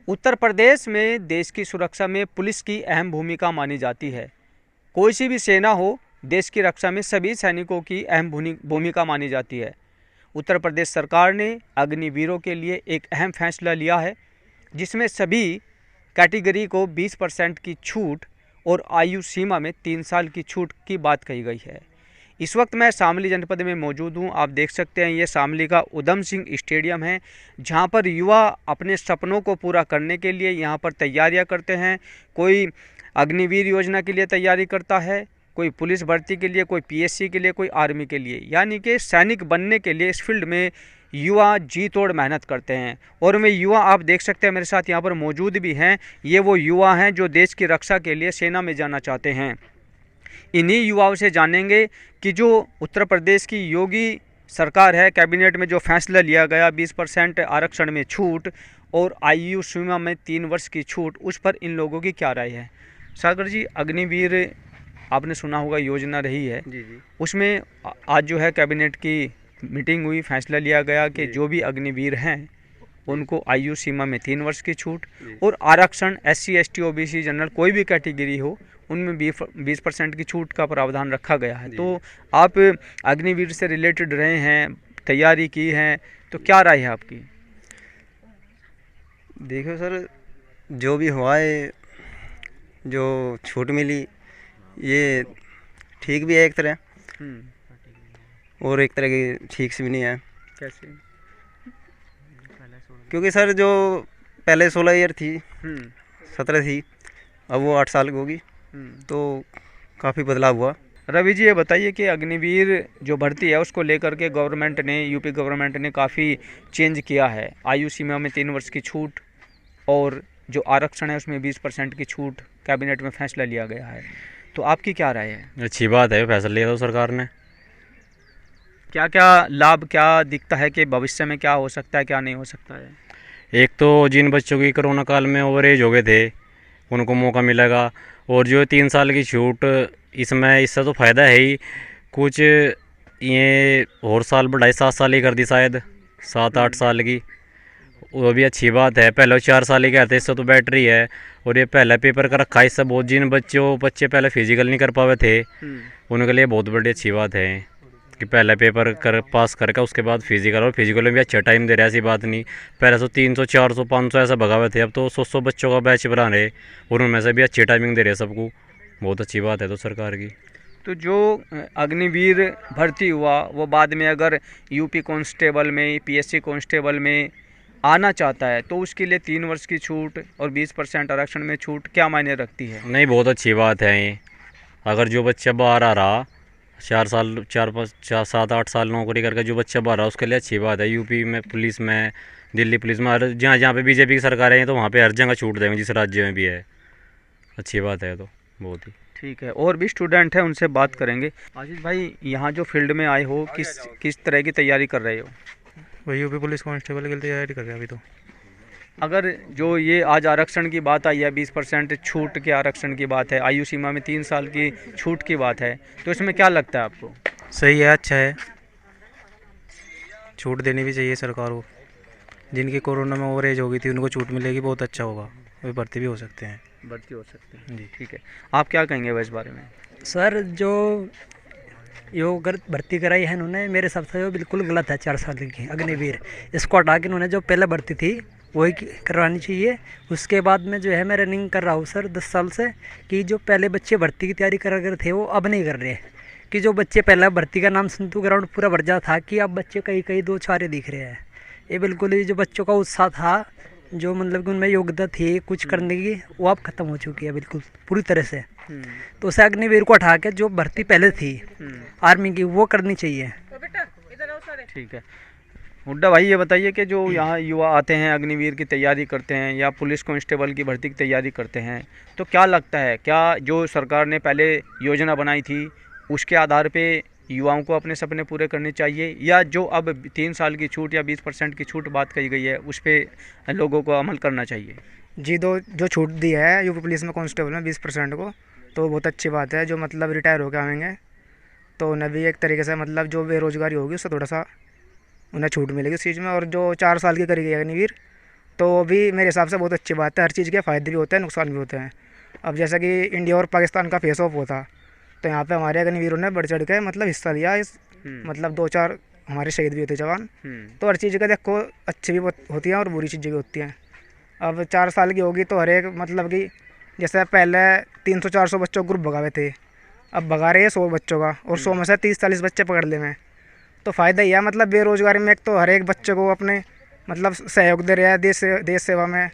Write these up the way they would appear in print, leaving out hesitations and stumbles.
उत्तर प्रदेश में देश की सुरक्षा में पुलिस की अहम भूमिका मानी जाती है। कोई सी भी सेना हो, देश की रक्षा में सभी सैनिकों की अहम भूमिका मानी जाती है। उत्तर प्रदेश सरकार ने अग्निवीरों के लिए एक अहम फैसला लिया है, जिसमें सभी कैटेगरी को 20% की छूट और आयु सीमा में 3 साल की छूट की बात कही गई है। इस वक्त मैं शामली जनपद में मौजूद हूँ। आप देख सकते हैं ये शामली का उधम सिंह स्टेडियम है, जहाँ पर युवा अपने सपनों को पूरा करने के लिए यहाँ पर तैयारियाँ करते हैं। कोई अग्निवीर योजना के लिए तैयारी करता है, कोई पुलिस भर्ती के लिए, कोई पीएससी के लिए, कोई आर्मी के लिए, यानी कि सैनिक बनने के लिए इस फील्ड में युवा जी तोड़ मेहनत करते हैं। और वे युवा आप देख सकते हैं मेरे साथ यहाँ पर मौजूद भी हैं। ये वो युवा हैं जो देश की रक्षा के लिए सेना में जाना चाहते हैं। इन्हीं युवाओं से जानेंगे कि जो उत्तर प्रदेश की योगी सरकार है, कैबिनेट में जो फैसला लिया गया 20% आरक्षण में छूट और आयु सीमा में 3 वर्ष की छूट, उस पर इन लोगों की क्या राय है। सागर जी, अग्निवीर आपने सुना होगा योजना रही है जी जी। उसमें आज जो है कैबिनेट की मीटिंग हुई, फैसला लिया गया कि जो भी अग्निवीर हैं उनको आयु सीमा में 3 वर्ष की छूट और आरक्षण SC ST OBC जनरल कोई भी कैटेगरी हो उनमें 20% की छूट का प्रावधान रखा गया है। तो आप अग्निवीर से रिलेटेड रहे हैं, तैयारी की है, तो क्या राय है आपकी। देखो सर, जो भी हुआ है, जो छूट मिली ये ठीक भी है एक तरह, और एक तरह की ठीक से भी नहीं है। कैसे। क्योंकि सर जो पहले 16 ईयर थी, 17 थी, अब वो 8 साल की होगी, तो काफ़ी बदलाव हुआ। रवि जी, ये बताइए कि अग्निवीर जो भर्ती है उसको लेकर के गवर्नमेंट ने, यूपी गवर्नमेंट ने काफ़ी चेंज किया है। आयु सीमा में 3 वर्ष की छूट और जो आरक्षण है उसमें 20% की छूट कैबिनेट में फैसला लिया गया है। तो आपकी क्या राय है। अच्छी बात है, फैसला लिया था सरकार ने। क्या क्या लाभ क्या दिखता है कि भविष्य में क्या हो सकता है, क्या नहीं हो सकता है। एक तो जिन बच्चों की कोरोना काल में ओवर एज हो गए थे उनको मौका मिलेगा, और जो 3 साल की छूट, इसमें इससे तो फ़ायदा है ही। कुछ ये और साल बढ़ाई, 7 साल ही कर दी शायद, 7-8 साल की, वो भी अच्छी बात है। पहले 4 साल ही कहते, इससे तो बैटरी है। और ये पहला पेपर का रखा, इससे बहुत जिन बच्चे पहले फिजिकल नहीं कर पाए थे उनके लिए बहुत बड़ी अच्छी बात है कि पहला पेपर पास करके उसके बाद फिजिकल, और फिजिकल में भी अच्छा टाइम दे रहे, ऐसी बात नहीं। पहले तो 300 400 500 ऐसा भगावे थे, अब तो 100 बच्चों का बैच बना रहे और उनमें से भी अच्छी टाइमिंग दे रहे सबको। बहुत अच्छी बात है तो सरकार की। तो जो अग्निवीर भर्ती हुआ वो बाद में अगर यूपी कांस्टेबल में, पीएससी कांस्टेबल में आना चाहता है तो उसके लिए 3 वर्ष की छूट और 20% आरक्षण में छूट क्या मायने रखती है। नहीं, बहुत अच्छी बात है ये। अगर जो बच्चा बाहर आ रहा 7-8 साल नौकरी करके जो बच्चा बाहर रहा उसके लिए अच्छी बात है। यूपी में पुलिस में, दिल्ली पुलिस में, हर जहाँ जहाँ पे बीजेपी की सरकार है तो वहाँ पे हर जगह छूट देंगे, जिस राज्य में भी है। अच्छी बात है तो बहुत ही। ठीक है, और भी स्टूडेंट हैं उनसे बात करेंगे। आशीष भाई, यहाँ जो फील्ड में आए हो, किस तरह की तैयारी कर रहे हो। वही यूपी पुलिस कांस्टेबल के लिए तैयारी कर रहे हैं अभी तो। अगर जो ये आज आरक्षण की बात आई है, 20% छूट के आरक्षण की बात है, आयु सीमा में 3 साल की छूट की बात है, तो इसमें क्या लगता है आपको। सही है, अच्छा है, छूट देनी भी चाहिए सरकार को। जिनकी कोरोना में ओवर एज हो गई थी उनको छूट मिलेगी, बहुत अच्छा होगा, वे भर्ती भी हो सकते हैं। भर्ती हो सकते हैं जी। ठीक है, आप क्या कहेंगे वह इस बारे में। सर, जो अगर भर्ती कराई है इन्होंने, मेरे हिसाब से वो बिल्कुल गलत है। 4 साल की अग्निवीर, इसको हटा के इन्होंने जो पहले भर्ती थी वही करवानी चाहिए। उसके बाद में जो है, मैं रनिंग कर रहा हूँ सर 10 साल से, कि जो पहले बच्चे भर्ती की तैयारी कर रहे थे वो अब नहीं कर रहे। कि जो बच्चे पहले भर्ती का नाम सुनते ग्राउंड पूरा भर जा था, कि अब बच्चे कहीं कहीं 2-4 दिख रहे हैं। ये बिल्कुल ही जो बच्चों का उत्साह था, जो मतलब कि उनमें योग्यता थी कुछ करने की, वो अब खत्म हो चुकी है बिल्कुल पूरी तरह से। तो उसे अग्निवीर को हटा के जो भर्ती पहले थी आर्मी की, वो करनी चाहिए। ठीक है, हुड्डा भाई, ये बताइए कि जो यहाँ युवा आते हैं, अग्निवीर की तैयारी करते हैं या पुलिस कांस्टेबल की भर्ती की तैयारी करते हैं, तो क्या लगता है, क्या जो सरकार ने पहले योजना बनाई थी उसके आधार पे युवाओं को अपने सपने पूरे करने चाहिए, या जो अब 3 साल की छूट या 20% की छूट बात कही गई है उस पर लोगों को अमल करना चाहिए। जी, जो छूट दी है यूपी पुलिस में कांस्टेबल में 20% को, तो बहुत अच्छी बात है। जो मतलब रिटायर होकर आएंगे तो उन्हें भी एक तरीके से मतलब जो बेरोजगारी होगी उससे थोड़ा सा उन्हें छूट मिलेगी इस चीज़ में। और जो 4 साल की करेगी अग्निवीर, तो वो भी मेरे हिसाब से बहुत अच्छी बात है। हर चीज़ के फ़ायदे भी होते हैं, नुकसान भी होते हैं। अब जैसा कि इंडिया और पाकिस्तान का फेस ऑफ होता, तो यहाँ पे हमारे अग्निवीरों ने बढ़ चढ़ के मतलब हिस्सा लिया। इस मतलब 2-4 हमारे शहीद भी होते जवान। तो हर चीज़ का देखो अच्छी भी होती हैं और बुरी चीज़ें भी होती हैं। अब 4 साल की होगी तो हर एक मतलब कि जैसे पहले 300-400 बच्चों को ग्रुप भगावे थे, अब भगा रहे हैं 100 बच्चों का, और 100 में से 30-40 बच्चे पकड़ ले में। तो फ़ायदा ही है मतलब बेरोज़गारी में। एक तो हर एक बच्चे को अपने मतलब सहयोग दे रहा है देश सेवा में।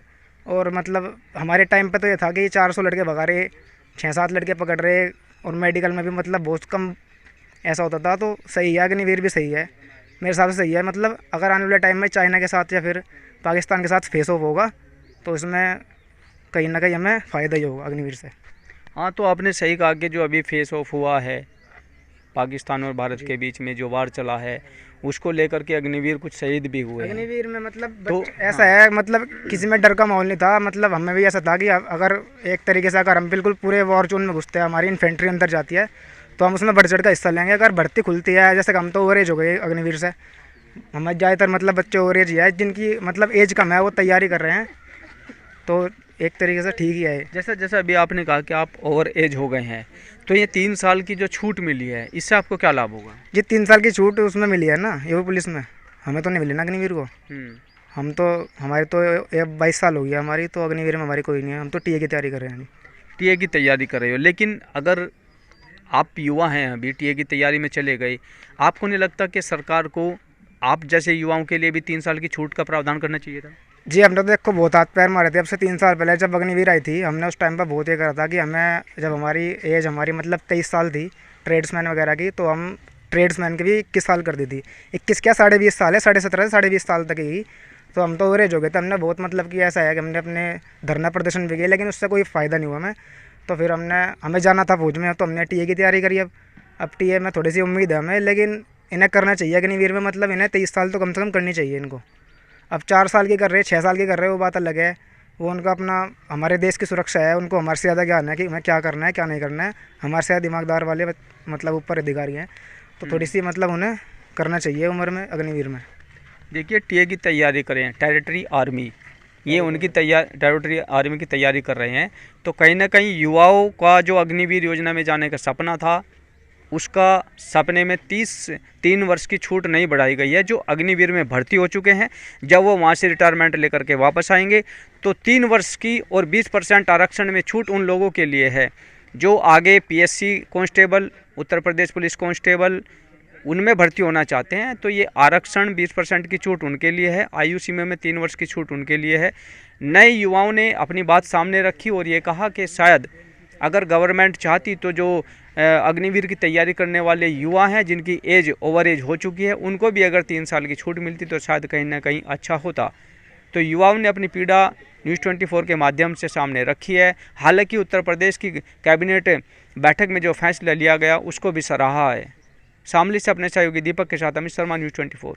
और मतलब हमारे टाइम पे तो ये था कि 400 लड़के भगा रहे, 6-7 लड़के पकड़ रहे, और मेडिकल में भी मतलब बहुत कम ऐसा होता था। तो सही है, अग्निवीर भी सही है, मेरे हिसाब से सही है। मतलब अगर आने वाले टाइम में चाइना के साथ या फिर पाकिस्तान के साथ फेस ऑफ होगा तो इसमें कहीं ना कहीं हमें फ़ायदा ही होगा अग्निवीर से। हाँ, तो आपने सही कहा कि जो अभी फेस ऑफ हुआ है पाकिस्तान और भारत के बीच में जो वार चला है, उसको लेकर के अग्निवीर कुछ शहीद भी हुए हैं। अग्निवीर में मतलब तो ऐसा है, मतलब किसी में डर का माहौल नहीं था। मतलब हमें भी ऐसा था कि अगर एक तरीके से अगर हम बिल्कुल पूरे वॉर जोन में घुसते हैं, हमारी इन्फेंट्री अंदर जाती है, तो हम उसमें बढ़ चढ़ का हिस्सा लेंगे। अगर भर्ती खुलती है, जैसे हम तो ओवरेज हो गए अग्निवीर से, हमें ज़्यादातर मतलब बच्चे ओवरेज ही है, जिनकी मतलब एज कम है वो तैयारी कर रहे हैं। तो एक तरीके से ठीक ही है। जैसा जैसा अभी आपने कहा कि आप ओवर एज हो गए हैं, तो ये 3 साल की जो छूट मिली है, इससे आपको क्या लाभ होगा? ये 3 साल की छूट उसमें मिली है ना यूपी पुलिस में, हमें तो नहीं मिली ना अग्निवीर को। हम तो हमारे तो 22 साल हो गया हमारी, तो अग्निवीर में हमारी कोई नहीं है। हम तो टीए की तैयारी कर रहे हैं। टीए की तैयारी कर रहे हो, लेकिन अगर आप युवा हैं, अभी टीए की तैयारी में चले गए, आपको नहीं लगता कि सरकार को आप जैसे युवाओं के लिए भी 3 साल की छूट का प्रावधान करना चाहिए था? जी, हमने तो देखो बहुत हाथ पैर मारे थे। अब से 3 साल पहले जब अग्निवीर आई थी, हमने उस टाइम पर बहुत ये करा था कि हमें, जब हमारी एज हमारी मतलब 23 साल थी ट्रेड्समैन वगैरह की, तो हम ट्रेड्समैन की भी 21 साल कर दी थी। 21 क्या 20.5 साल है, 17.5 से 20.5 साल तक ही। तो हम तो ओवरेज हो गए थे। हमने बहुत मतलब कि ऐसा है कि हमने अपने धरना प्रदर्शन भी किया, लेकिन उससे कोई फ़ायदा नहीं हुआ हमें। तो फिर हमें जाना था फौज में, तो हमने टीए की तैयारी करी। अब टीए में थोड़ी सी उम्मीद है हमें, लेकिन इन्हें करना चाहिए अग्निवीर में। मतलब इन्हें 23 साल तो कम से कम करनी चाहिए इनको। अब 4 साल की कर रहे, 6 साल की कर रहे, वो बात अलग है। वो उनका अपना, हमारे देश की सुरक्षा है, उनको हमारे से ज़्यादा ज्ञान है कि हमें क्या करना है क्या नहीं करना है। हमारे से दिमागदार वाले मतलब ऊपर अधिकारी हैं, तो थोड़ी सी मतलब उन्हें करना चाहिए उम्र में अग्निवीर में। देखिए, टीए की तैयारी करें, टेरिटरी आर्मी, ये उनकी टेरिटरी आर्मी की तैयारी कर रहे हैं, तो कहीं ना कहीं युवाओं का जो अग्निवीर योजना में जाने का सपना था, उसका सपने में 3 वर्ष की छूट नहीं बढ़ाई गई है। जो अग्निवीर में भर्ती हो चुके हैं, जब वो वहाँ से रिटायरमेंट लेकर के वापस आएंगे, तो 3 वर्ष की और 20% आरक्षण में छूट उन लोगों के लिए है जो आगे PSC constable, Uttar Pradesh police constable, उनमें भर्ती होना चाहते हैं। तो ये आरक्षण 20% की छूट उनके लिए है, आयु सीमा में 3 वर्ष की छूट उनके लिए है। नए युवाओं ने अपनी बात सामने रखी और ये कहा कि शायद अगर गवर्नमेंट चाहती तो जो अग्निवीर की तैयारी करने वाले युवा हैं, जिनकी एज ओवर एज हो चुकी है, उनको भी अगर 3 साल की छूट मिलती तो शायद कहीं ना कहीं अच्छा होता। तो युवाओं ने अपनी पीड़ा न्यूज़ 24 के माध्यम से सामने रखी है। हालांकि उत्तर प्रदेश की कैबिनेट बैठक में जो फैसला लिया गया उसको भी सराहा है। शामली से अपने सहयोगी दीपक के साथ अमित शर्मा, न्यूज़ 24।